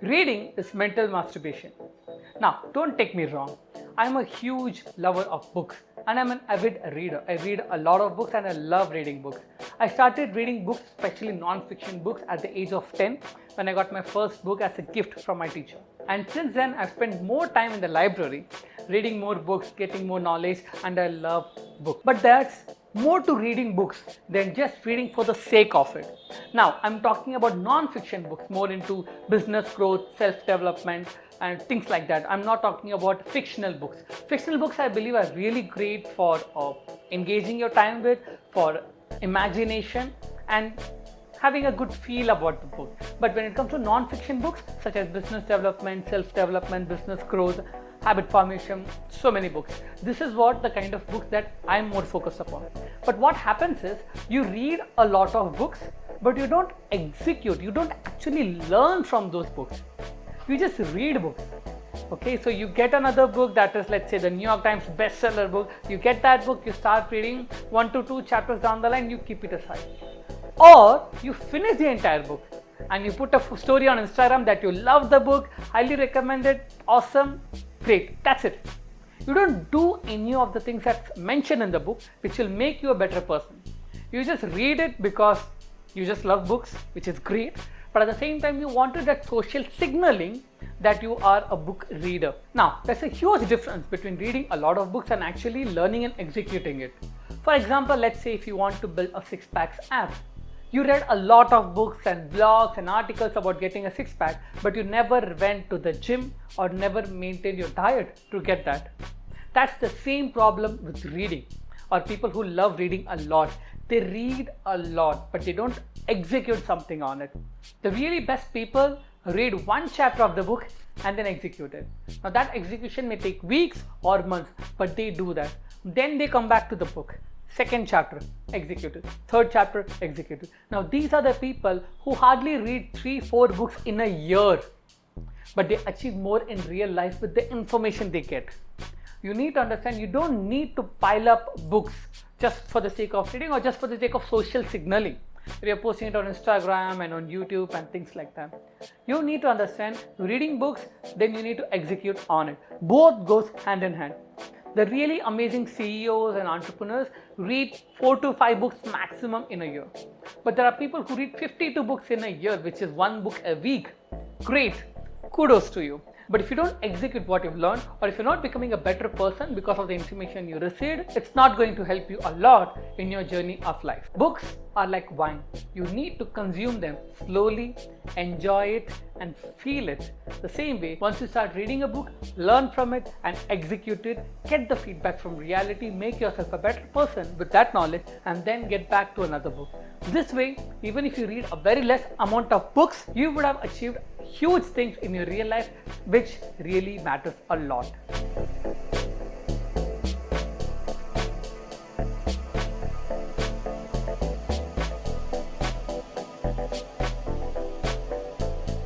Reading is mental masturbation. Now, don't take me wrong. I'm a huge lover of books and I'm an avid reader. I read a lot of books and I love reading books. I started reading books, especially non-fiction books, at the age of 10 when I got my first book as a gift from my teacher. And since then, I've spent more time in the library, reading more books, getting more knowledge, and I love books. But there's more to reading books than just reading for the sake of it. Now, I'm talking about non-fiction books, more into business growth, self-development, and things like that. I'm not talking about fictional books. Fictional books, I believe, are really great for engaging your time with, for imagination, and having a good feel about the book. But when it comes to non-fiction books, such as business development, self-development, business growth, habit formation, so many books. This is what the kind of books that I'm more focused upon. But what happens is, you read a lot of books, but you don't execute, you don't actually learn from those books. You just read books. Okay, so you get another book that is, let's say, the New York Times bestseller book. You get that book, you start reading 1 to 2 chapters down the line, you keep it aside. Or you finish the entire book and you put a story on Instagram that you love the book, highly recommend it, awesome, great, that's it. You don't do any of the things that's mentioned in the book which will make you a better person. You just read it because you just love books, which is great, but at the same time you wanted that social signaling that you are a book reader. Now, there's a huge difference between reading a lot of books and actually learning and executing it. For example, let's say if you want to build a six-pack app. You read a lot of books and blogs and articles about getting a six-pack, but you never went to the gym or never maintained your diet to get that. That's the same problem with reading, or people who love reading a lot. They read a lot, but they don't execute something on it. The really best people read one chapter of the book and then execute it. Now that execution may take weeks or months, but they do that. Then they come back to the book. Second chapter, executed. Third chapter, executed. Now these are the people who hardly read 3-4 books in a year, but they achieve more in real life with the information they get. You need to understand, you don't need to pile up books just for the sake of reading or just for the sake of social signaling. We are posting it on Instagram and on YouTube and things like that. You need to understand, reading books, then you need to execute on it. Both goes hand in hand. The really amazing CEOs and entrepreneurs read 4 to 5 books maximum in a year. But there are people who read 52 books in a year, which is 1 book a week. Great, kudos to you. But if you don't execute what you've learned, or if you're not becoming a better person because of the information you received, it's not going to help you a lot in your journey of life. Books are like wine. You need to consume them slowly, enjoy it, and feel it. The same way, once you start reading a book, learn from it and execute it, get the feedback from reality, make yourself a better person with that knowledge, and then get back to another book. This way, even if you read a very less amount of books, you would have achieved huge things in your real life, which really matters a lot.